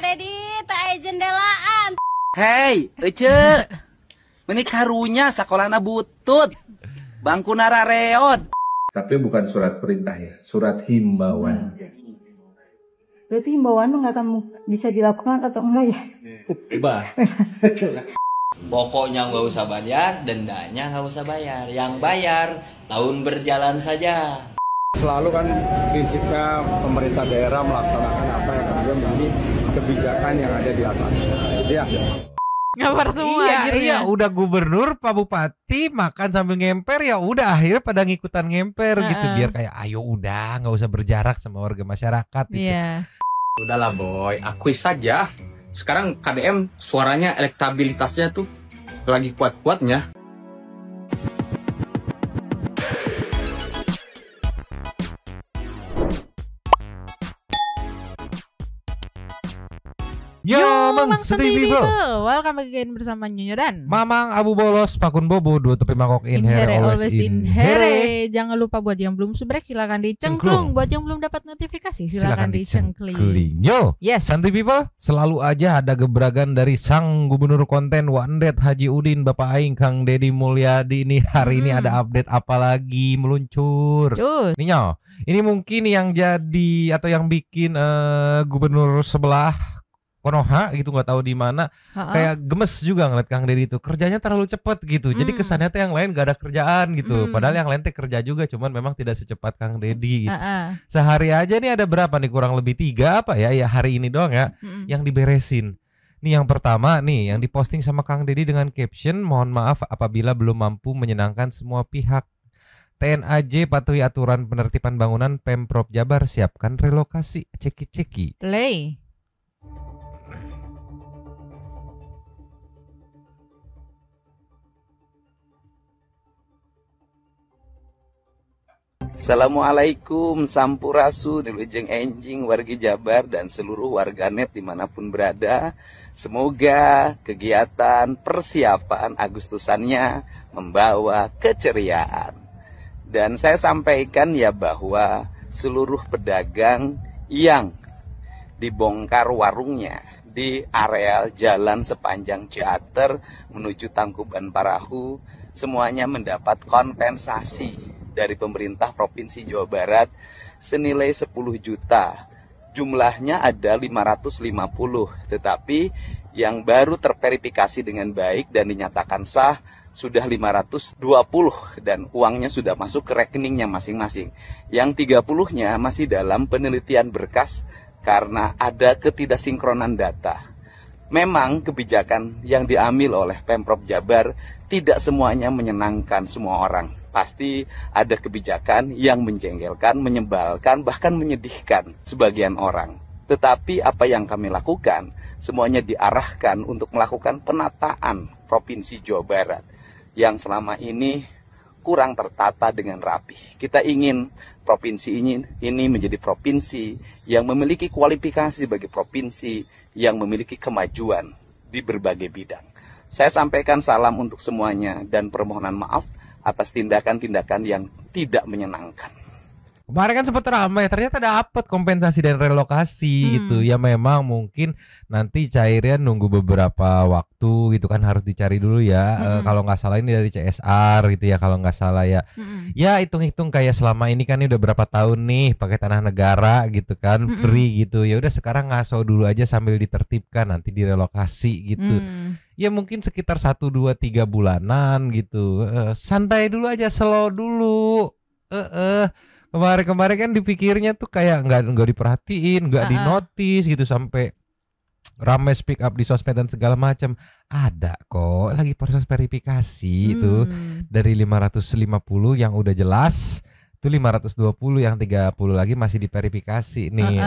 Dedi, tak jendelaan. Hei, Ece, ini karunya sekolahna butut, bangku narareot. Tapi bukan surat perintah ya, surat himbauan. Berarti himbauan nggak kamu bisa dilakukan atau enggak ya? Bebas. Pokoknya nggak usah bayar, dendanya nggak usah bayar. Yang bayar tahun berjalan saja. Selalu kan prinsipnya pemerintah daerah melaksanakan apa yang kemudian menjadi kebijakan yang ada di atas. Ya. Ngapar semua iya, udah gubernur, Pak Bupati makan sambil ngemper, ya udah akhirnya pada ngikutan ngemper gitu, biar kayak ayo udah nggak usah berjarak sama warga masyarakat gitu. Iya. Udahlah boy, akui saja. Sekarang KDM suaranya elektabilitasnya tuh lagi kuat-kuatnya. Yo, Mang City People. Welcome again bersama Nyonya dan Mamang Abu Bolos, Pakun Bobo, dua tepi mangkok in here, always in here. Jangan lupa buat yang belum subrek silakan dicengklung. Buat yang belum dapat notifikasi silakan dicengkling. Yo, yes. Santai People, selalu aja ada gebragan dari sang gubernur konten Wandet Haji Udin, Bapak Aing Kang Deddy Mulyadi. Ini hari ini ada update apa lagi meluncur? Nih Nyo, ini mungkin yang jadi atau yang bikin gubernur sebelah Konoha gitu, nggak tahu di mana, kayak gemes juga ngeliat Kang Deddy itu kerjanya terlalu cepat gitu. Jadi kesannya tuh yang lain gak ada kerjaan gitu. Padahal yang lain teh kerja juga, cuman memang tidak secepat Kang Deddy gitu. Sehari aja nih ada berapa nih, kurang lebih 3 apa ya hari ini doang ya yang diberesin. Nih yang pertama nih yang diposting sama Kang Deddy dengan caption, mohon maaf apabila belum mampu menyenangkan semua pihak. TNAJ patuhi aturan penertiban bangunan, Pemprov Jabar siapkan relokasi. Ceki-ceki. Play. Assalamualaikum, sampurasun, wilujeng enjing, wargi Jabar dan seluruh warganet dimanapun berada. Semoga kegiatan persiapan Agustusannya membawa keceriaan. Dan saya sampaikan ya bahwa seluruh pedagang yang dibongkar warungnya di areal jalan sepanjang Ciater menuju Tangkuban Parahu semuanya mendapat kompensasi dari pemerintah Provinsi Jawa Barat senilai 10 juta. Jumlahnya ada 550, tetapi yang baru terverifikasi dengan baik dan dinyatakan sah sudah 520 dan uangnya sudah masuk ke rekeningnya masing-masing. Yang 30-nya masih dalam penelitian berkas karena ada ketidaksinkronan data. Memang kebijakan yang diambil oleh Pemprov Jabar tidak semuanya menyenangkan semua orang. Pasti ada kebijakan yang menjengkelkan, menyebalkan, bahkan menyedihkan sebagian orang. Tetapi apa yang kami lakukan, semuanya diarahkan untuk melakukan penataan Provinsi Jawa Barat yang selama ini kurang tertata dengan rapi. Kita ingin provinsi ini menjadi provinsi yang memiliki kualifikasi sebagai provinsi yang memiliki kemajuan di berbagai bidang. Saya sampaikan salam untuk semuanya dan permohonan maaf atas tindakan-tindakan yang tidak menyenangkan. Kemarin kan sempat ramai, ternyata dapat kompensasi dan relokasi gitu. Ya memang mungkin nanti cairnya nunggu beberapa waktu gitu kan, harus dicari dulu ya. Kalau nggak salah ini dari CSR gitu ya, kalau nggak salah ya. Ya hitung-hitung kayak selama ini kan ini udah berapa tahun nih pakai tanah negara gitu kan, free gitu. Ya udah sekarang ngaso dulu aja sambil ditertibkan, nanti direlokasi gitu. Ya mungkin sekitar 1, 2, 3 bulanan gitu. Santai dulu aja, slow dulu. Kemarin kan dipikirnya tuh kayak nggak diperhatiin, nggak dinotis gitu sampai ramai speak up di sosmed dan segala macam. Ada kok lagi proses verifikasi itu dari 550 yang udah jelas. Itu 520, yang 30 lagi masih diverifikasi nih.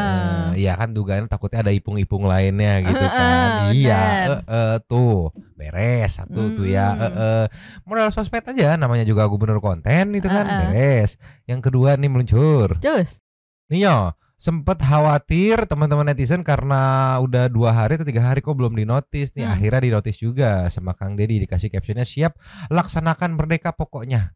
Ya kan dugaan takutnya ada ipung-ipung lainnya gitu kan. Iya, tuh beres satu tuh ya. Modal sosmed aja, namanya juga gubernur konten itu kan, beres. Yang kedua nih meluncur. Cus. Nih yo, sempet khawatir teman-teman netizen karena udah 2 hari atau 3 hari kok belum dinotis nih. Akhirnya dinotis juga sama Kang Deddy, dikasih captionnya, siap laksanakan merdeka pokoknya.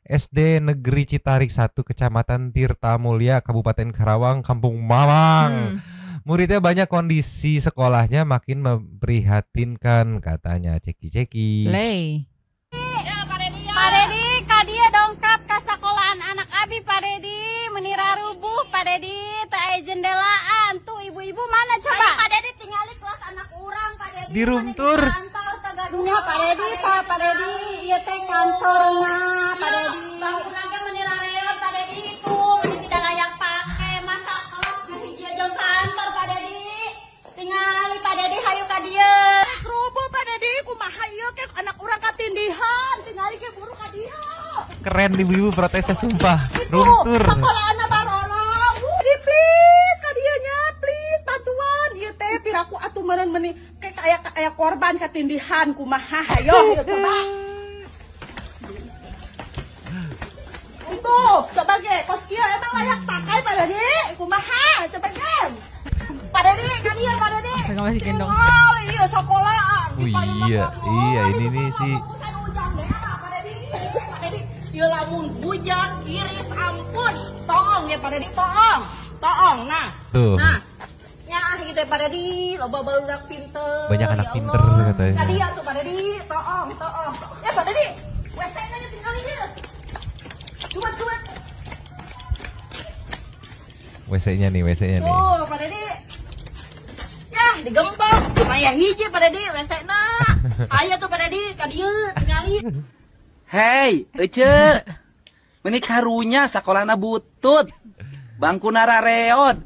SD Negeri Citarik 1 Kecamatan Tirta Mulia Kabupaten Karawang Kampung Mamang Muridnya banyak, kondisi sekolahnya makin memprihatinkan, katanya Ceki-Ceki. Pak Dedi, kadia dongkap ke sekolahan anak abi Pak Dedi, menira rubuh Pak Dedi, tak jendelaan. Tuh ibu-ibu mana coba? Pak Dedi tinggali kelas anak orang Pak Dedi. Di room tour. Kantor kegaduhnya Pak Dedi, Pak Dedi, iya teh kantornya Pak Dedi. Bangkunaga menira reot Pak Dedi itu, ini tidak layak pakai. Masa kelas hiji jeung kantor Pak Dedi. Tingali Pak Dedi hayu ka dieu. Rubuh Pak Dedi kumaha ieu ke anak urang katindihan, tingali ke buru ka dieu. Keren ibu-ibu protesnya sumpah. Room tour. Sekolahanna barono. Di please ka dieu nya, please bantuan. Ieu teh piraku atuh meureun meuni kayak aya korban katindihan kumaha hayo coba. Tuh, coba ge, kos kieu emang layak pakai Pak Dedi. Kumaha? Coba ge. Pak Dedi, kan iya Pak Dedi. Saya masih gendong. Oh, iya sekolah. Iya ini nih sih. Pak Dedi, ieu lamun hujan iris ampun. Toong ya Pak Dedi, toong. Nah. Tuh. Nah. Ya gitu Pak Dedi, loba barudak pinter. Banyak anak pinter katanya. Tadi ya tuh Pak Dedi, toong. Ya Pak Dedi, WC-nya tinggal ieu. Cuat. WC-nya nih. Tuh, Pak Dedi. Ya, digembok. Cuma ya hiji Pak Dedi, WC-na. Ayo tuh Pak Dedi, ka dieu tingali. Hei, Ece. Meuni karunya sakolana butut. Bangkuna rareod.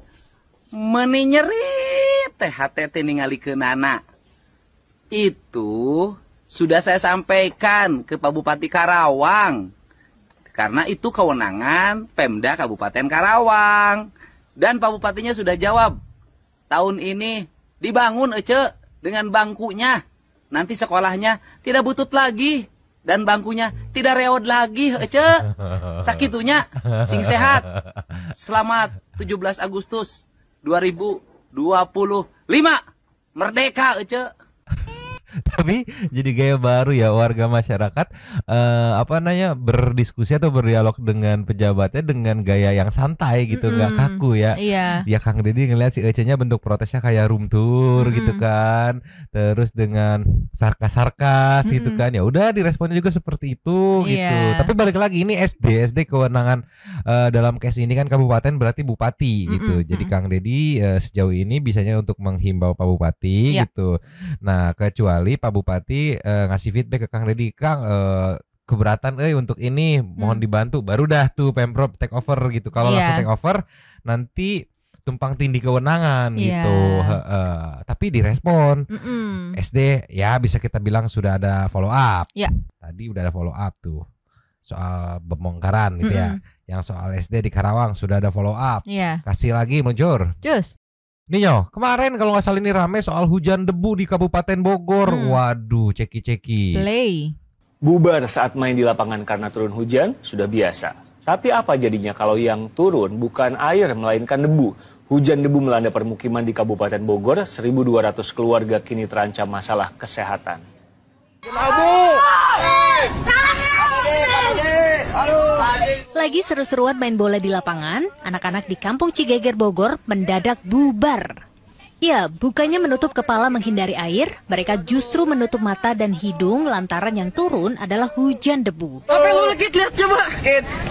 Meuni nyerit teh HTT ningalikeunana. Itu sudah saya sampaikan ke Pak Bupati Karawang. Karena itu kewenangan Pemda Kabupaten Karawang. Dan Pak Bupatinya sudah jawab. Tahun ini dibangun Ece dengan bangkunya. Nanti sekolahnya tidak butut lagi. Dan bangkunya tidak reot lagi Ece. Sakitunya sing sehat. Selamat 17 Agustus 2025. Merdeka Ece. Tapi jadi gaya baru ya warga masyarakat berdiskusi atau berdialog dengan pejabatnya dengan gaya yang santai gitu, nggak kaku ya. Iya. Ya Kang Deddy ngeliat si Ece-nya bentuk protesnya kayak room tour gitu kan. Terus dengan sarkas gitu kan. Ya udah diresponnya juga seperti itu gitu. Tapi balik lagi ini SD kewenangan dalam case ini kan kabupaten berarti bupati gitu. Jadi Kang Deddy sejauh ini bisanya untuk menghimbau Pak Bupati gitu. Nah, kecuali Pak Bupati ngasih feedback ke Kang Deddy, Kang keberatan untuk ini mohon dibantu, baru dah tuh Pemprov take over gitu. Kalau langsung take over nanti tumpang tindih kewenangan gitu. Tapi direspon. SD ya bisa kita bilang sudah ada follow up. Tadi udah ada follow up tuh soal pembongkaran gitu ya. Yang soal SD di Karawang sudah ada follow up. Kasih lagi meluncur. Ninyo, kemarin kalau nggak salah ini rame soal hujan debu di Kabupaten Bogor. Waduh, ceki-ceki. Bubar saat main di lapangan karena turun hujan sudah biasa. Tapi apa jadinya kalau yang turun bukan air melainkan debu? Hujan debu melanda permukiman di Kabupaten Bogor, 1.200 keluarga kini terancam masalah kesehatan. Lagi seru-seruan main bola di lapangan, anak-anak di Kampung Cigeger Bogor mendadak bubar. Ya, bukannya menutup kepala menghindari air, mereka justru menutup mata dan hidung lantaran yang turun adalah hujan debu. Apa lu lagi lihat coba?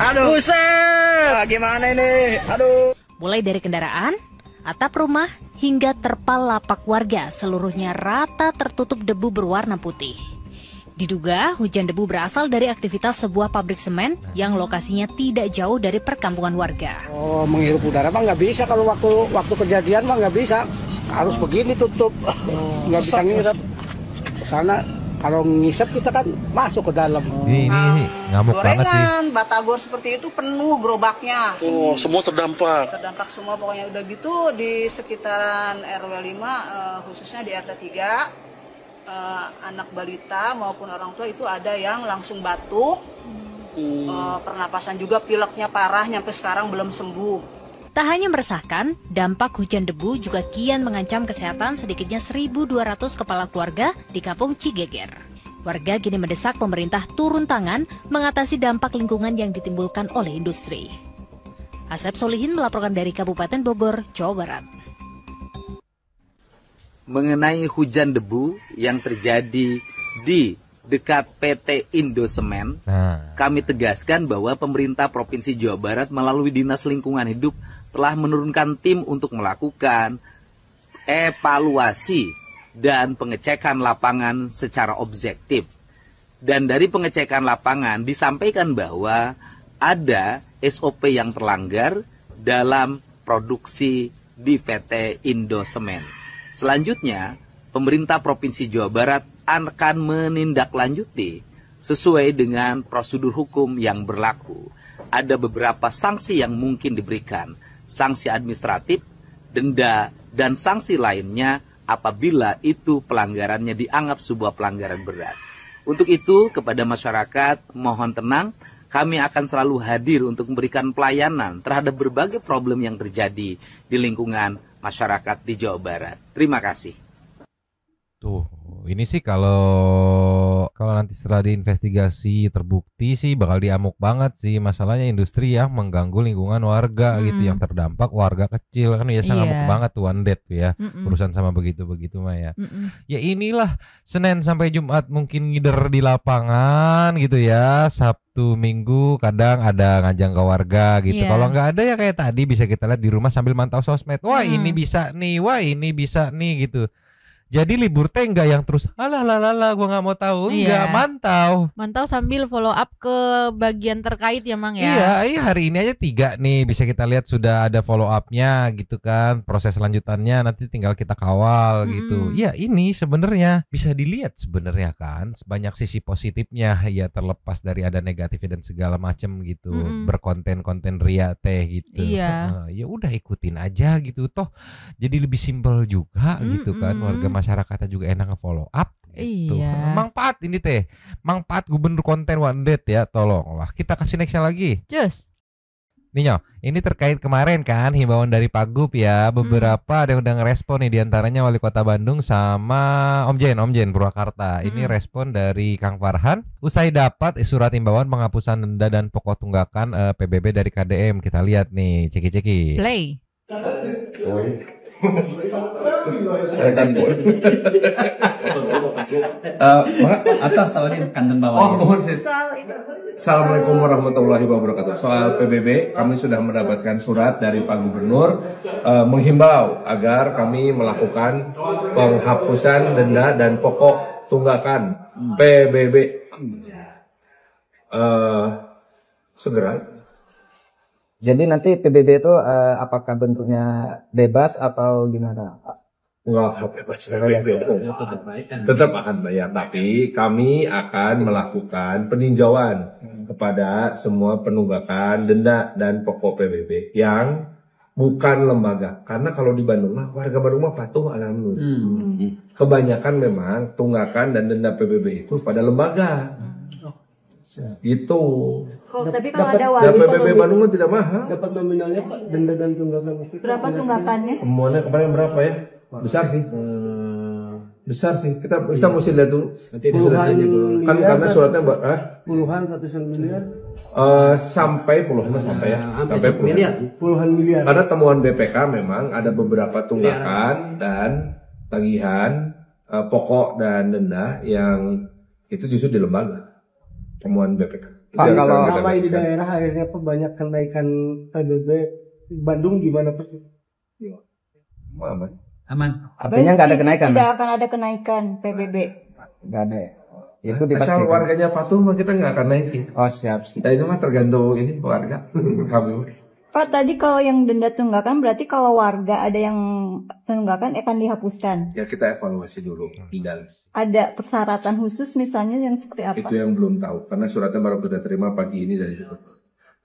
Aduh. Buset. Gimana ini? Aduh. Mulai dari kendaraan, atap rumah, hingga terpal lapak warga, seluruhnya rata tertutup debu berwarna putih. Diduga hujan debu berasal dari aktivitas sebuah pabrik semen yang lokasinya tidak jauh dari perkampungan warga. Oh, menghirup udara mah nggak bisa kalau waktu kejadian mah nggak bisa. Harus begini tutup, nggak bisa ngirup. Sana kalau ngisep kita kan masuk ke dalam. Ini ngamuk banget sih. Gorengan, batagor seperti itu penuh gerobaknya. Oh, semua terdampak. Terdampak semua pokoknya udah gitu di sekitaran RW 5 khususnya di RT 3. Anak balita maupun orang tua itu ada yang langsung batuk, pernapasan juga pileknya parah nyampe sekarang belum sembuh. Tak hanya meresahkan, dampak hujan debu juga kian mengancam kesehatan sedikitnya 1.200 kepala keluarga di Kampung Cigeger. Warga kini mendesak pemerintah turun tangan mengatasi dampak lingkungan yang ditimbulkan oleh industri. Asep Solihin melaporkan dari Kabupaten Bogor, Jawa Barat. mengenai hujan debu yang terjadi di dekat PT Indosemen. Kami tegaskan bahwa pemerintah Provinsi Jawa Barat melalui Dinas Lingkungan Hidup telah menurunkan tim untuk melakukan evaluasi dan pengecekan lapangan secara objektif. Dan dari pengecekan lapangan disampaikan bahwa ada SOP yang terlanggar dalam produksi di PT Indosemen. Selanjutnya, pemerintah Provinsi Jawa Barat akan menindaklanjuti sesuai dengan prosedur hukum yang berlaku. Ada beberapa sanksi yang mungkin diberikan, sanksi administratif, denda, dan sanksi lainnya apabila itu pelanggarannya dianggap sebuah pelanggaran berat. Untuk itu, kepada masyarakat, mohon tenang, kami akan selalu hadir untuk memberikan pelayanan terhadap berbagai problem yang terjadi di lingkungan masyarakat di Jawa Barat. Terima kasih. Tuh, ini sih kalau nanti setelah diinvestigasi terbukti sih bakal diamuk banget sih. Masalahnya industri yang mengganggu lingkungan warga gitu, yang terdampak warga kecil kan biasa ngamuk banget tuh One Dead ya. Urusan sama begitu mah ya. Ya inilah Senin sampai Jumat mungkin ngider di lapangan gitu ya. Sabtu Minggu kadang ada ngajang ke warga gitu. Kalau nggak ada ya kayak tadi bisa kita lihat di rumah sambil mantau sosmed. Wah ini bisa nih, wah ini bisa nih gitu. Jadi libur teh enggak yang terus alah gua nggak mau tahu, enggak, mantau sambil follow up ke bagian terkait ya Mang ya. Iya hari ini aja 3 nih bisa kita lihat sudah ada follow up-nya gitu kan. Proses selanjutannya nanti tinggal kita kawal gitu. Ya ini sebenarnya bisa dilihat sebenarnya kan banyak sisi positifnya ya, terlepas dari ada negatifnya dan segala macam gitu. Berkonten-konten ria teh gitu. Ya udah ikutin aja gitu toh. Jadi lebih simpel juga gitu kan, warga masyarakatnya juga enak nge-follow up gitu. Manfaat ini teh, manfaat gubernur konten One Dead ya, tolonglah kita kasih nextnya lagi. Cus. Ninyo, ini terkait kemarin kan himbauan dari Pagub ya, beberapa ada yang udah ngerespon nih, diantaranya Wali Kota Bandung sama Om Jen Purwakarta. Ini respon dari Kang Farhan, usai dapat surat himbauan penghapusan denda dan pokok tunggakan PBB dari KDM. Kita lihat nih, ceki-ceki. Play. Atas salahnya kanten bawah. Assalamualaikum warahmatullahi wabarakatuh. Soal PBB, kami sudah mendapatkan surat dari Pak Gubernur menghimbau agar kami melakukan penghapusan denda dan pokok tunggakan PBB segera. Jadi nanti PBB itu apakah bentuknya bebas atau gimana? Enggak bebas, tetap akan bayar. Tapi kami akan melakukan peninjauan kepada semua penunggakan denda dan pokok PBB yang bukan lembaga. Karena kalau di Bandung mah warga Bandung mah patuh alhamdulillah. Kebanyakan memang tunggakan dan denda PBB itu pada lembaga. Gitu. Tapi kalau ada wali PBB Bandung tidak mahal. Dapat nominalnya Pak, denda dan tunggakan. Berapa tunggakannya? Semuanya kemarin berapa ya? Besar sih. Besar sih. Kita mesti lihat dulu. Kan karena suratnya puluhan ratusan miliar. Sampai puluhan sampai ya. Sampai puluhan miliar. Karena temuan BPK memang ada beberapa tunggakan dan tagihan pokok dan denda yang itu justru di lembaga. Temuan BPK. Pak, kalau ramai di daerah akhirnya banyak kenaikan PBB Bandung gimana persis? Aman. Artinya nggak ada kenaikan. Tidak akan ada kenaikan PBB. Nggak ada. Itu asal warganya patuh mah kita nggak akan naikin. Oh siap. Nah, itu mah tergantung ini warga. Kami. Pak, tadi kalau yang denda tunggakan berarti kalau warga ada yang tunggakan akan dihapuskan. Ya kita evaluasi dulu di dalam. Ada persyaratan khusus misalnya yang seperti apa? Itu yang belum tahu karena suratnya baru kita terima pagi ini dari situ.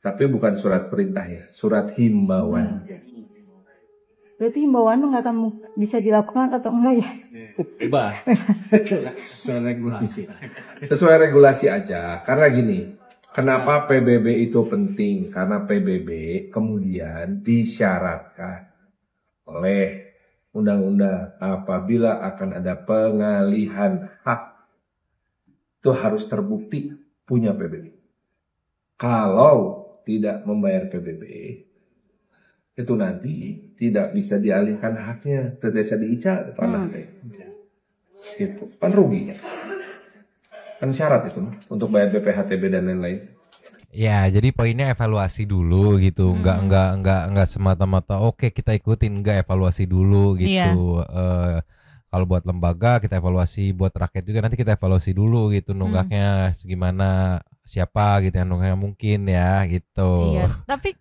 Tapi bukan surat perintah ya, surat himbauan. Berarti himbauan nggak akan bisa dilakukan atau enggak ya? Bebas. Sesuai regulasi. Sesuai regulasi aja. Karena gini. Kenapa PBB itu penting? Karena PBB kemudian disyaratkan oleh undang-undang apabila akan ada pengalihan hak itu harus terbukti punya PBB. Kalau tidak membayar PBB itu nanti tidak bisa dialihkan haknya, tidak bisa diical tanah teh. Gitu. Kan ruginya. Kan syarat itu untuk bayar BPHTB dan lain-lain. Ya, jadi poinnya evaluasi dulu gitu, nggak semata-mata oke kita ikutin, nggak evaluasi dulu gitu. Kalau buat lembaga kita evaluasi, buat rakyat juga nanti kita evaluasi dulu gitu, nunggaknya segimana, siapa gitu yang nunggaknya mungkin ya gitu. Iya, tapi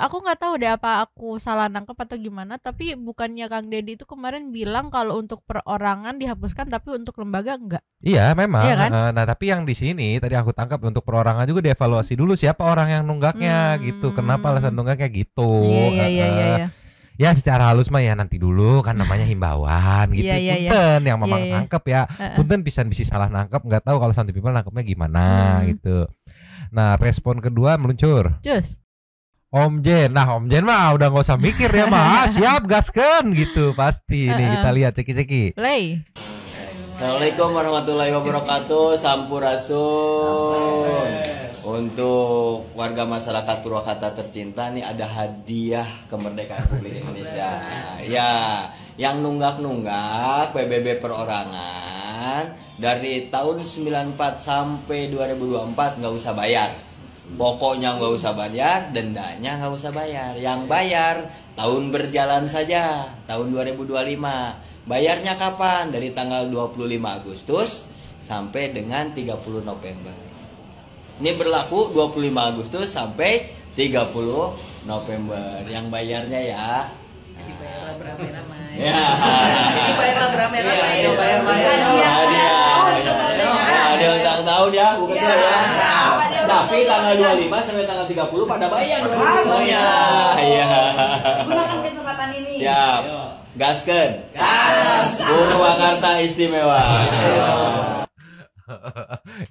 aku nggak tahu deh apa aku salah nangkep atau gimana, tapi bukannya Kang Deddy itu kemarin bilang kalau untuk perorangan dihapuskan tapi untuk lembaga enggak? Iya memang. Iya kan? Nah tapi yang di sini tadi aku tangkap untuk perorangan juga dievaluasi dulu siapa orang yang nunggaknya gitu, kenapa alasan nunggaknya gitu. Iya. Ya secara halus mah ya nanti dulu kan namanya himbauan gitu. Punten yang memang nangkep ya. Punten bisa salah nangkep, nggak tahu kalau Santi People nangkepnya gimana gitu. Nah respon kedua meluncur. Cus. Om Jen, nah Om Jen mah udah nggak usah mikir ya mah, siap gaskan gitu pasti. Nih kita lihat ceki-ceki. Play. Assalamualaikum warahmatullahi wabarakatuh. Sampurasun. Untuk warga masyarakat Purwakarta tercinta nih ada hadiah kemerdekaan Republik Indonesia. Ya, yang nunggak-nunggak PBB perorangan dari tahun 94 sampai 2024 nggak usah bayar. Pokoknya nggak usah bayar, dendanya nggak usah bayar. Yang bayar tahun berjalan saja, tahun 2025. Bayarnya kapan? Dari tanggal 25 Agustus sampai dengan 30 November. Ini berlaku 25 Agustus sampai 30 November. Yang bayarnya ya. Dibayarlah beramai-ramai. Ya. Dibayarlah beramai-ramai. Ada ulang tahun ya, Bu Ketua ya. Tapi tanggal 25 sampai tanggal 30 pada bayar. Iya. Gunakan kesempatan ini. Siap. Gaskeun. Gas. Purwakarta istimewa.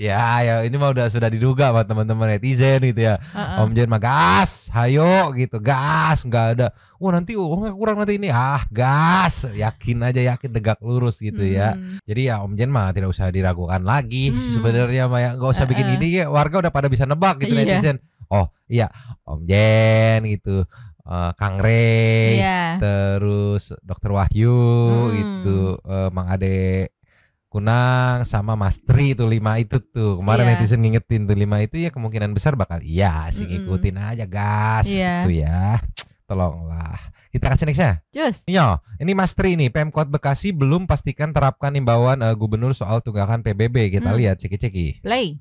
Ya ini mah sudah diduga sama teman-teman netizen gitu ya. Om Jen mah gas, hayo gitu, gas, nggak ada. Nanti uangnya kurang nanti ini, gas, yakin aja, yakin tegak lurus gitu ya. Jadi ya Om Jen mah tidak usah diragukan lagi sebenarnya mah ya, nggak usah bikin ini ya, warga udah pada bisa nebak gitu netizen. Oh iya, Om Jen gitu. Kang Rey, terus Dokter Wahyu gitu, Mang Ade Kunang sama Mas Tri itu 5 itu tuh. Kemarin netizen ngingetin tuh 5 itu ya kemungkinan besar bakal sih ngikutin aja gas gitu ya. Tolonglah. Kita kasih nextnya. Cus. Ini Mas Tri nih, Pemkot Bekasi belum pastikan terapkan imbauan gubernur soal tunggakan PBB. Kita lihat ceki-ceki. Play.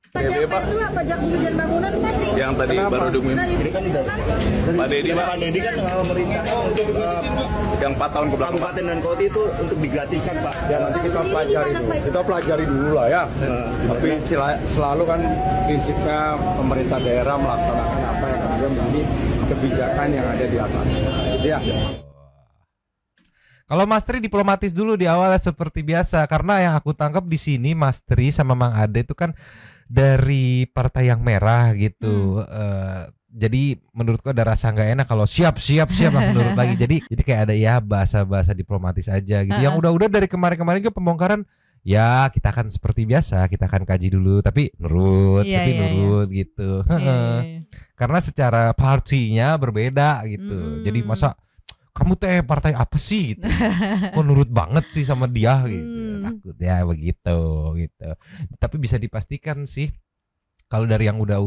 PBB Pak. Pajak hujan bangunan Pak. Yang tadi baru diumumkan. Pak Deddy Pak. Pak Deddy kan memerintahkan untuk yang 4 tahun ke belakang kabupaten dan kota itu untuk digratiskan Pak. Ya nanti kita pelajari dulu. Kita pelajari dulu lah ya. Tapi selalu kan prinsipnya pemerintah daerah melaksanakan apa yang kemudian menjadi kebijakan yang ada di atas. Ya. Kalau Mas Tri diplomatis dulu di awalnya seperti biasa, karena yang aku tangkap di sini Mas Tri sama Mang Ade itu kan dari partai yang merah gitu. Jadi menurutku ada rasa nggak enak kalau siap langsung nurut lagi. Jadi kayak ada ya bahasa diplomatis aja gitu. Yang udah dari kemarin juga pembongkaran ya kita akan seperti biasa, kita akan kaji dulu tapi nurut, gitu. Karena secara partinya berbeda gitu. Jadi masa kamu teh partai apa sih gitu. Kok nurut banget sih sama dia gitu. Takut ya begitu gitu. Tapi bisa dipastikan sih kalau dari yang udah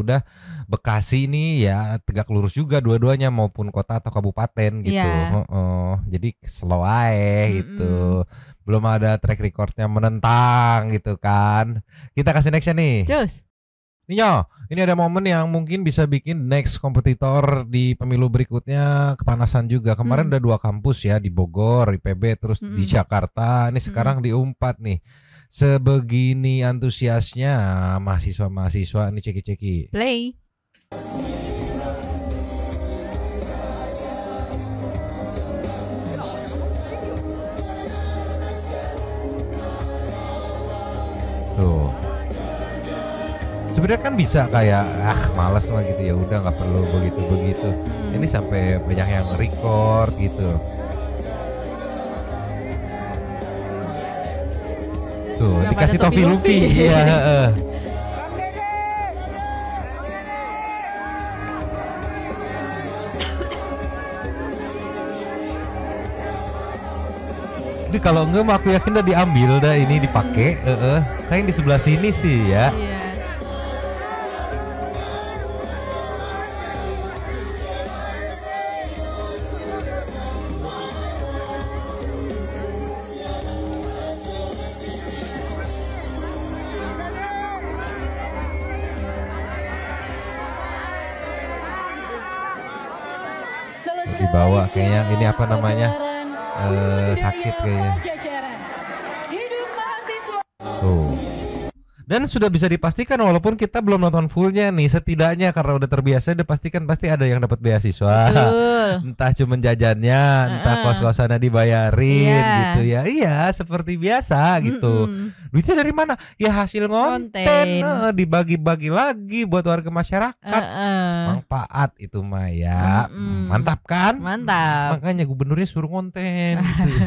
Bekasi ini ya tegak lurus juga dua-duanya maupun kota atau kabupaten gitu. Jadi slow aja gitu. Belum ada track recordnya menentang gitu kan. Kita kasih nextnya nih. Cus. Ini ada momen yang mungkin bisa bikin next kompetitor di pemilu berikutnya kepanasan juga. Kemarin ada 2 kampus ya, di Bogor, IPB, terus di Jakarta. Ini sekarang di Unpad nih. Sebegini antusiasnya mahasiswa-mahasiswa. Ini ceki-ceki. Play. Tuh. Sebenarnya kan bisa kayak malas mah gitu ya udah nggak perlu begitu. Ini sampai banyak yang record gitu. Tuh dikasih topi Luffy. Iya. Ini kalau enggak mah aku yakin udah diambil dah ini dipakai. Kayak di sebelah sini sih ya. Iya. Dibawa kayaknya ini apa namanya sakit kayaknya. Tuh. Dan sudah bisa dipastikan walaupun kita belum nonton fullnya nih, setidaknya karena udah terbiasa udah pastikan pasti ada yang dapat beasiswa. Entah cuma jajannya, entah kos-kosannya dibayarin gitu ya. Iya, seperti biasa gitu. Duitnya dari mana? Ya hasil konten. Dibagi-bagi lagi buat warga masyarakat. Manfaat itu mah ya. Mantap kan? Mantap. Makanya gubernurnya suruh konten gitu.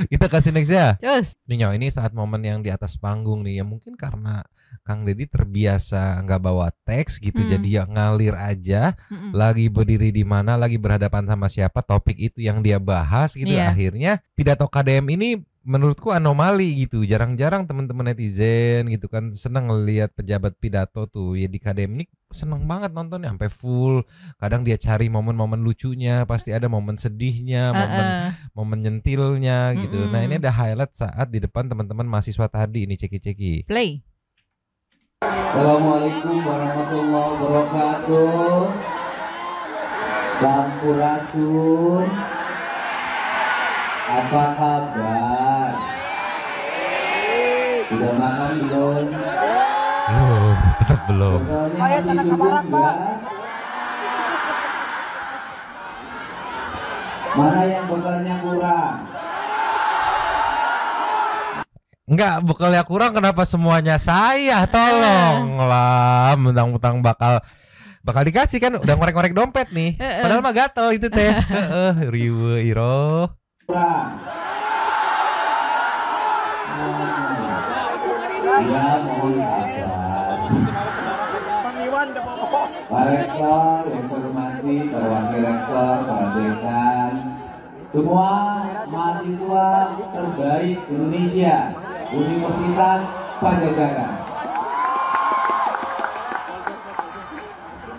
Kita kasih next ya. Cus. Nih ini saat momen yang di atas panggung nih ya, mungkin karena Kang Deddy terbiasa nggak bawa teks gitu, jadi ya ngalir aja. Lagi berdiri di mana, lagi berhadapan sama siapa, topik itu yang dia bahas gitu. Akhirnya pidato KDM ini menurutku anomali gitu. Jarang-jarang teman-teman netizen gitu kan senang ngelihat pejabat pidato tuh ya di KDM ini, seneng banget nontonnya sampai full. Kadang dia cari momen-momen lucunya, pasti ada momen sedihnya, momen nyentilnya gitu. Nah ini ada highlight saat di depan teman-teman mahasiswa tadi ini, ceki-ceki. Play. Assalamualaikum warahmatullahi wabarakatuh. Sampurasun. Apa kabar? Sudah makan belum? Belum, tetap belum. Bekalnya masih cukup enggak? Mana yang bekalnya kurang? Enggak, bekalnya kurang kenapa semuanya saya? Tolonglah, mentang-mentang bakal dikasih kan, udah ngorek-ngorek dompet nih. Padahal mah gatel itu teh. Riwe iro. Ya, mohon sabar. Pak Rektor, yang saya hormati, para wakil rektor, para dekan, semua mahasiswa terbaik Indonesia, Universitas Pajajaran.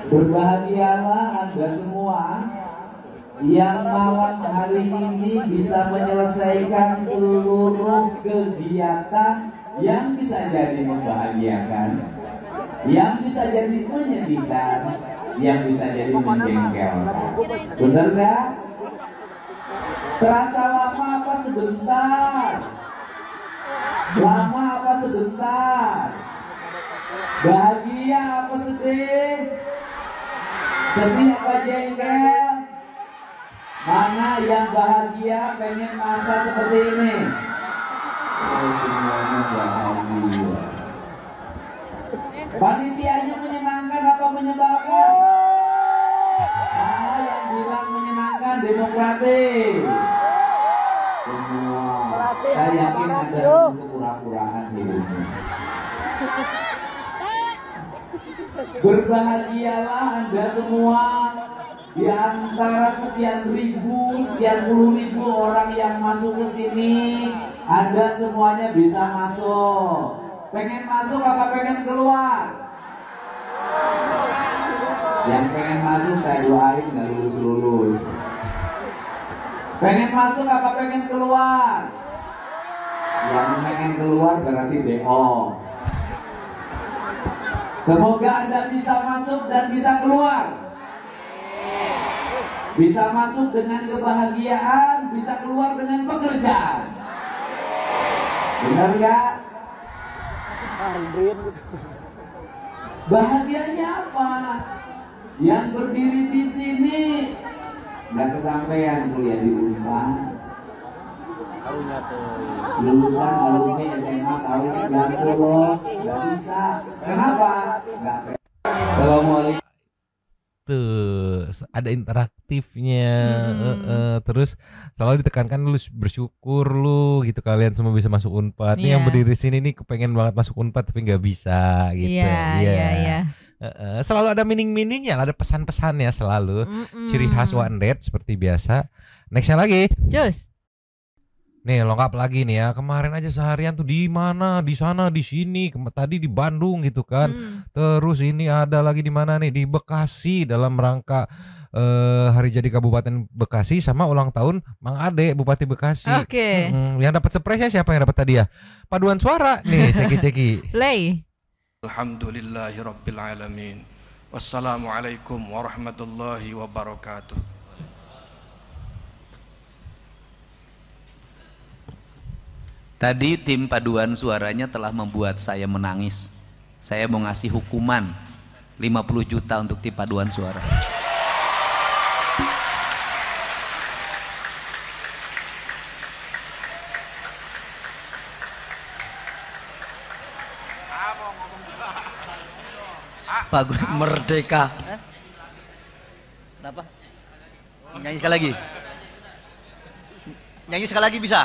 Berbahagialah Anda semua yang malam hari ini bisa menyelesaikan seluruh kegiatan yang bisa jadi membahagiakan, yang bisa jadi menyedihkan, yang bisa jadi menjengkelkan. Benar gak? Terasa lama apa sebentar? Lama apa sebentar? Bahagia apa sedih? Sedih apa jengkel? Mana yang bahagia pengen masa seperti ini? Oh, semuanya bahagia. Panitianya menyenangkan apa menyebalkan? Mana yang bilang menyenangkan, demokratis? Semua. Saya yakin ada kepura-puraan hidupnya. Berbahagialah Anda semua di antara sekian ribu, sekian puluh ribu orang yang masuk ke sini. Anda semuanya bisa masuk. Pengen masuk apa pengen keluar? Yang pengen masuk saya doain nggak lulus-lulus. Pengen masuk apa pengen keluar? Yang pengen keluar berarti DO. Semoga Anda bisa masuk dan bisa keluar. Bisa masuk dengan kebahagiaan, bisa keluar dengan pekerjaan. Benar gak? Bahagianya apa? Yang berdiri di sini nggak kesampaian kuliah di Unpad. Lulusan alumni SMA tahun 90 nggak bisa. Kenapa? Nggak. Assalamualaikum. Tuh ada interaktifnya, terus selalu ditekankan lu bersyukur lu gitu, kalian semua bisa masuk Unpad. Nih yang berdiri sini nih kepengen banget masuk Unpad tapi nggak bisa gitu. Iya. Selalu ada meaning-meaningnya, ada pesan-pesannya selalu. Ciri khas Wandet seperti biasa. Nextnya lagi. Just. Nih lengkap lagi nih ya. Kemarin aja seharian tuh di mana, di sana, di sini. Tadi di Bandung gitu kan. Terus ini ada lagi di mana nih? Di Bekasi dalam rangka hari jadi Kabupaten Bekasi sama ulang tahun Mang Ade Bupati Bekasi. Oke. Yang dapat surprise siapa yang dapat tadi ya? Paduan suara nih, ceki-ceki. Play. Alhamdulillahirabbil alamin. Wassalamualaikum warahmatullahi wabarakatuh. Tadi tim paduan suaranya telah membuat saya menangis. Saya mau ngasih hukuman 50 juta untuk tim paduan suara. Bagus, merdeka. Kenapa? Nyanyi sekali lagi. Nyanyi sekali lagi bisa?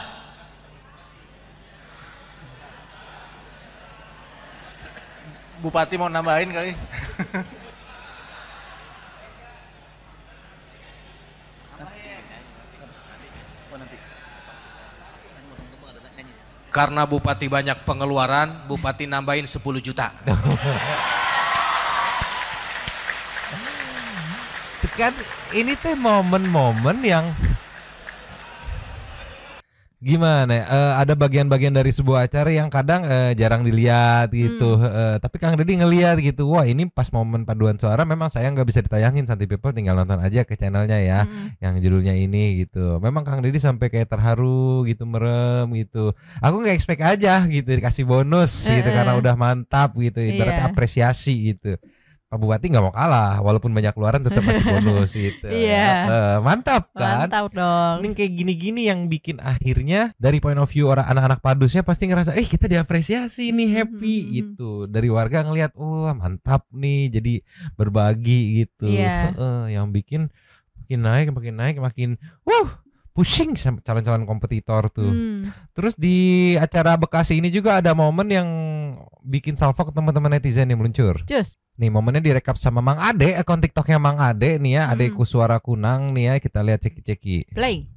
Bupati mau nambahin kali. Karena Bupati banyak pengeluaran, Bupati nambahin 10 juta. Kan ini teh momen-momen yang gimana ya? Ada bagian-bagian dari sebuah acara yang kadang jarang dilihat gitu. Tapi Kang Deddy ngelihat gitu. Wah, ini pas momen paduan suara memang saya nggak bisa ditayangin, Santi People tinggal nonton aja ke channelnya ya. Yang judulnya ini gitu. Memang Kang Deddy sampai kayak terharu gitu, merem gitu. Aku nggak expect aja gitu dikasih bonus gitu karena udah mantap gitu. Ibaratnya apresiasi gitu. Pak Bupati nggak mau kalah, walaupun banyak keluaran tetap masih bonus gitu. Mantap kan? Mantap dong. Ini kayak gini-gini yang bikin akhirnya dari point of view orang anak-anak padusnya pasti ngerasa, kita diapresiasi nih, happy gitu. Dari warga ngelihat, mantap nih, jadi berbagi gitu. Yang bikin makin naik, makin pusing sama calon-calon kompetitor tuh. Terus di acara Bekasi ini juga ada momen yang bikin salvo ke teman-teman netizen yang meluncur. Nih momennya direkap sama Mang Ade, akun TikToknya Mang Ade nih ya, Adeku Suara Kunang nih ya, kita lihat ceki-ceki. Play.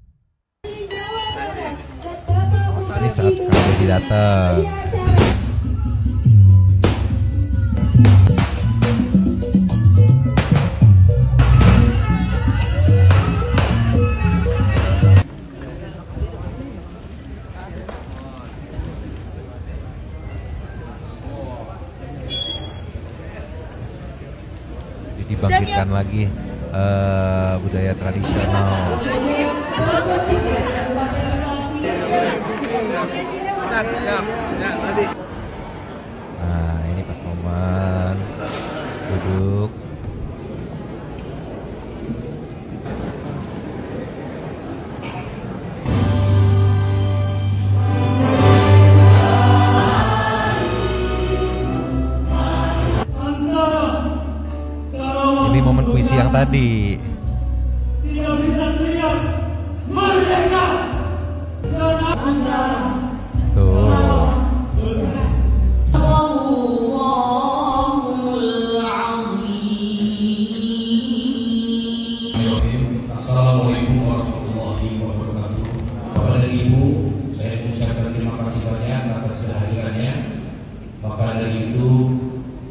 Ini saat Kang Deddy datang. Dibangkitkan lagi budaya tradisional. Nah, ini pas momen duduk. Ini momen puisi yang tadi. Tidak bisa terlihat merdeka dan Tuh. Assalamualaikum warahmatullahi wabarakatuh. Bapak dan Ibu, saya mengucapkan terima kasih banyak atas kehadirannya. Maka dari itu,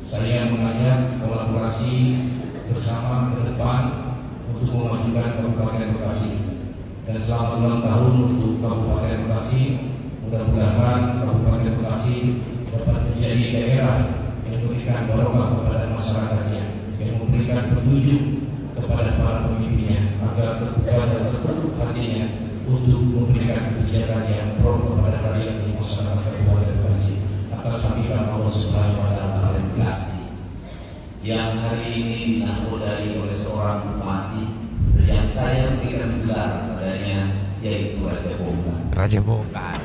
saya mengajak kolaborasi bersama ke depan untuk memajukan Kabupaten Bekasi. Dan selamat ulang tahun untuk Kabupaten Bekasi. Mudah-mudahan Kabupaten Bekasi dapat menjadi daerah yang memberikan barokah kepada masyarakatnya, yang memberikan petunjuk kepada para pemimpinnya agar terbuka dan tertutup hatinya untuk memberikan kebijakan yang pro kepada rakyat di masyarakat Kabupaten Bekasi atas sambilan Allah Subhanahu wa Ta'ala. Bekasi yang hari ini dinakodai oleh seorang bupati yang saya memberikan gelar padanya, yaitu Raja Bongkar. Raja Bongkar.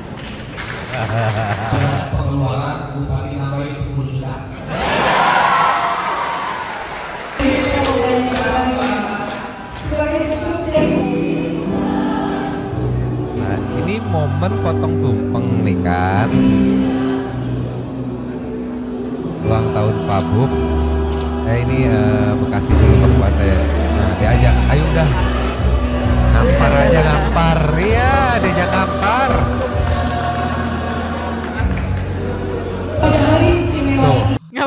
Pengeluaran bupati nambahin 10 juta. Nah, ini momen potong tumpeng nih kan. Ulang tahun Pak Bub. Ini Bekasi dulu kabupaten. Nah, diajak, ayo udah. Ngampar aja ngampar. Iya, diajak ngampar.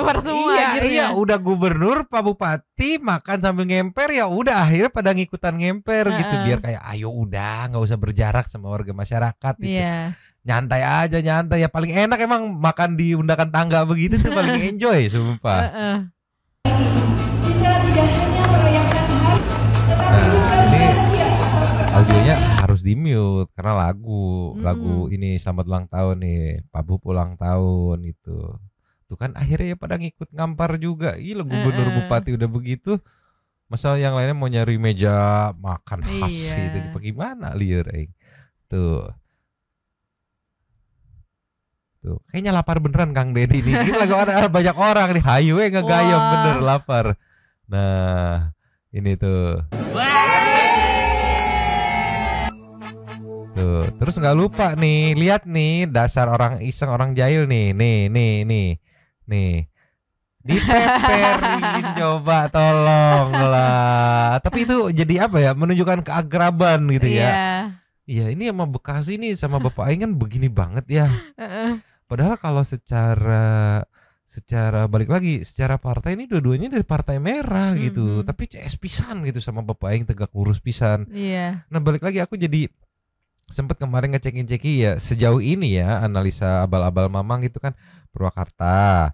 lapar semua akhirnya. Iya, udah gubernur, Pak Bupati makan sambil ngemper, ya udah akhirnya pada ngikutan ngemper gitu, biar kayak ayo udah nggak usah berjarak sama warga masyarakat gitu. Iya. Nyantai aja, nyantai ya, paling enak emang makan di undakan tangga begitu tuh paling enjoy sumpah. Kita tidak hanya merayakan hari, tetapi juga bahagia atas Audionya harus di mute karena lagu ini selamat ulang tahun nih, Pak Bup ulang tahun itu. Tuh kan akhirnya ya pada ngikut ngampar juga. Gila gubernur bupati udah begitu. Masa yang lainnya mau nyari meja makan khas gitu. Bagaimana liur Tuh. Tuh, kayaknya lapar beneran Kang Deddy nih. Ini lagi ada banyak orang nih, hayu ngegayam bener lapar. Nah, ini tuh. Tuh, terus nggak lupa nih, lihat nih dasar orang iseng, orang jahil nih. Nih. Dipeperin coba tolonglah. Tapi itu jadi apa ya? Menunjukkan keagraban gitu ya. Iya, ini sama Bekasi nih sama Bapak Aing kan begini banget ya. Padahal kalau secara balik lagi secara partai ini dua-duanya dari partai merah gitu. Tapi CS pisan gitu sama Bapak Aing tegak lurus pisan. Iya. Nah, balik lagi aku jadi sempat kemarin ngecekin ya sejauh ini ya analisa abal-abal Mamang gitu kan, Purwakarta,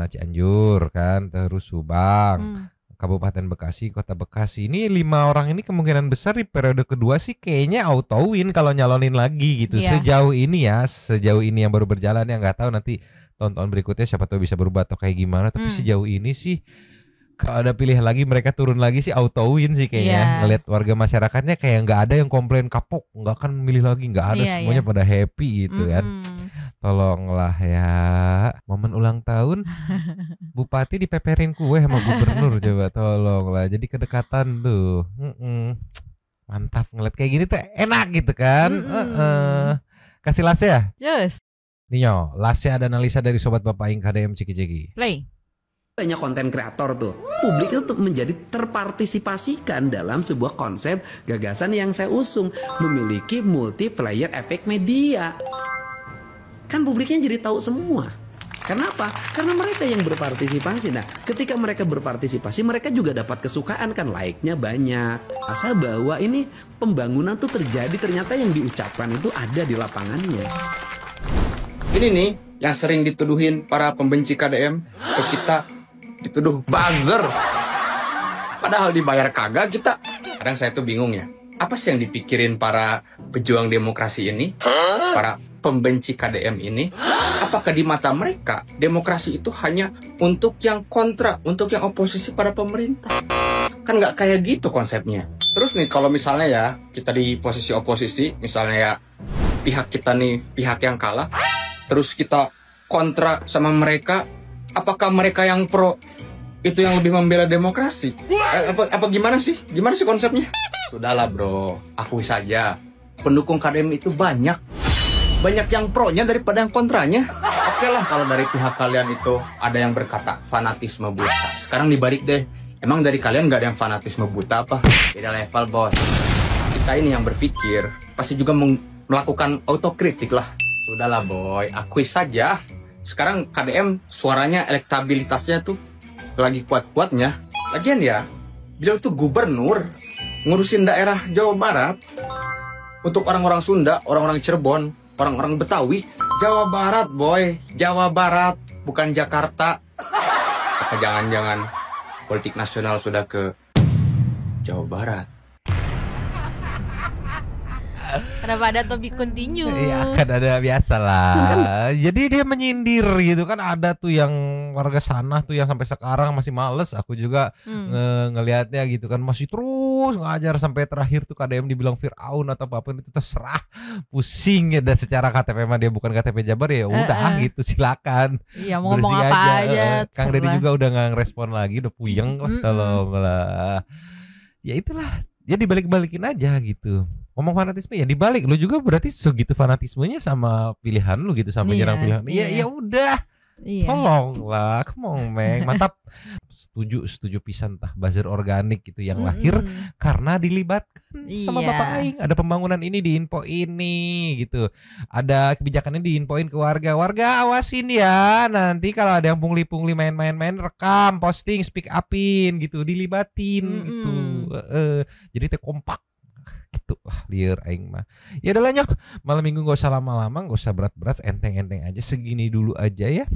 Cianjur kan, terus Subang, Kabupaten Bekasi, Kota Bekasi. Ini 5 orang ini kemungkinan besar di periode kedua sih kayaknya auto win kalau nyalonin lagi gitu. Sejauh ini yang baru berjalan ya, nggak tahu nanti tahun-tahun berikutnya siapa tahu bisa berubah atau kayak gimana. Tapi sejauh ini sih kalau ada pilihan lagi mereka turun lagi sih auto win sih kayaknya. Ngelihat warga masyarakatnya kayak nggak ada yang komplain kapok, nggak akan milih lagi, nggak ada, semuanya pada happy gitu kan. Tolonglah ya, momen ulang tahun bupati dipeperin kue sama gubernur coba tolonglah. Jadi kedekatan tuh. Mantap ngeliat kayak gini tuh enak gitu kan. Kasih lase ya? Yes. Ninyo, lase ada analisa dari sobat Bapak Aing KDM Ciki-Ciki. Play. Banyak konten kreator tuh, publik itu menjadi terpartisipasikan dalam sebuah konsep gagasan yang saya usung, memiliki multiplayer efek media. Kan publiknya jadi tahu semua. Kenapa? Karena mereka yang berpartisipasi. Nah, ketika mereka berpartisipasi, mereka juga dapat kesukaan kan, like-nya banyak. Asa bahwa ini pembangunan tuh terjadi, ternyata yang diucapkan itu ada di lapangannya. Ini nih yang sering dituduhin para pembenci KDM ke kita, dituduh buzzer. Padahal dibayar kagak kita. Kadang saya tuh bingung ya. Apa sih yang dipikirin para pejuang demokrasi ini? Para pembenci KDM ini? Apakah di mata mereka demokrasi itu hanya untuk yang kontra, untuk yang oposisi pada pemerintah? Kan nggak kayak gitu konsepnya. Terus nih kalau misalnya ya kita di posisi oposisi, misalnya ya pihak kita nih pihak yang kalah, terus kita kontra sama mereka, apakah mereka yang pro itu yang lebih membela demokrasi? Apa gimana sih? Gimana sih konsepnya? Sudahlah bro, akui saja pendukung KDM itu banyak yang pro-nya daripada yang kontranya. Oke lah kalau dari pihak kalian itu ada yang berkata fanatisme buta. Sekarang dibalik deh, emang dari kalian nggak ada yang fanatisme buta apa? Beda level bos. Kita ini yang berpikir pasti juga melakukan autokritik lah. Sudahlah boy, akui saja. Sekarang KDM suaranya, elektabilitasnya tuh lagi kuat-kuatnya. Lagian ya, beliau tuh gubernur ngurusin daerah Jawa Barat. Untuk orang-orang Sunda, orang-orang Cirebon, orang-orang Betawi, Jawa Barat boy, Jawa Barat, bukan Jakarta. Apa jangan-jangan politik nasional sudah ke Jawa Barat? Kenapa ada topik continue? Ya kan ada biasa lah. Jadi dia menyindir gitu kan, ada tuh yang warga sana tuh yang sampai sekarang masih males. Aku juga ngelihatnya gitu kan, masih terus ngajar sampai terakhir tuh KDM dibilang Firaun atau apapun itu terserah. Pusing ya, dah secara KTP mah dia bukan KTP Jabar ya udah gitu silakan. Iya mau ngomong apa aja. Kang Deddy juga udah nggak ngerespon lagi, udah puyeng lah tolonglah. Ya itulah. Ya dibalik-balikin aja gitu. Ngomong fanatisme ya dibalik, lu juga berarti segitu fanatismenya sama pilihan lu gitu, sama nyerang pilihan. Ya udah. Iya. Tolonglah, come on, Meng. Mantap. Setuju pisan tah buzzer organik gitu yang lahir karena dilibatkan sama Iya. Bapak Aing. Ada pembangunan ini di info ini gitu. Ada kebijakan ini diinfoin ke warga. Warga awasin ya. Nanti kalau ada yang pungli-pungli main-main rekam, posting, speak upin gitu, dilibatin gitu. Jadi teh kompak gitu lah liar aing mah. Ya udah lah Nyok, malam minggu gak usah lama-lama, gak usah berat-berat, enteng-enteng aja, segini dulu aja ya.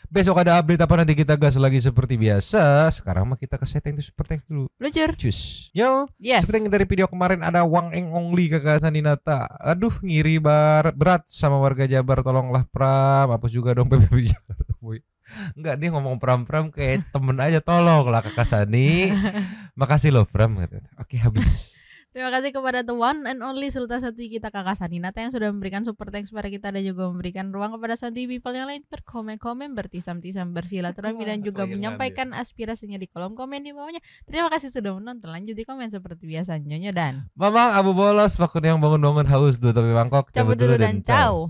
Besok ada update apa nanti kita gas lagi seperti biasa. Sekarang mah kita ke setting itu super thanks dulu. Lucur. Cus. Yo. Yes. Seperti yang dari video kemarin ada Wang Eng Ongli Kakak Sandinata. Aduh ngiri berat sama warga Jabar, tolonglah Pram. Hapus juga dong PBB Jakarta boy. Enggak, dia ngomong Pram kayak temen aja, tolonglah Kakak Sani. Makasih loh Pram. Oke habis. Terima kasih kepada the one and only Sultan Santuy kita Kakak Saninata yang sudah memberikan super thanks kepada kita dan juga memberikan ruang kepada Santuy people yang lain berkomen-komen, bertisam-tisam, bersilaturahmi dan juga menyampaikan aspirasinya di kolom komen di bawahnya. Terima kasih sudah menonton. Lanjut di komen seperti biasa. Nyonya dan Mamang Abu Bolos, waktu yang bangun-bangun haus dulu tapi mangkok cabut dulu dan ciao.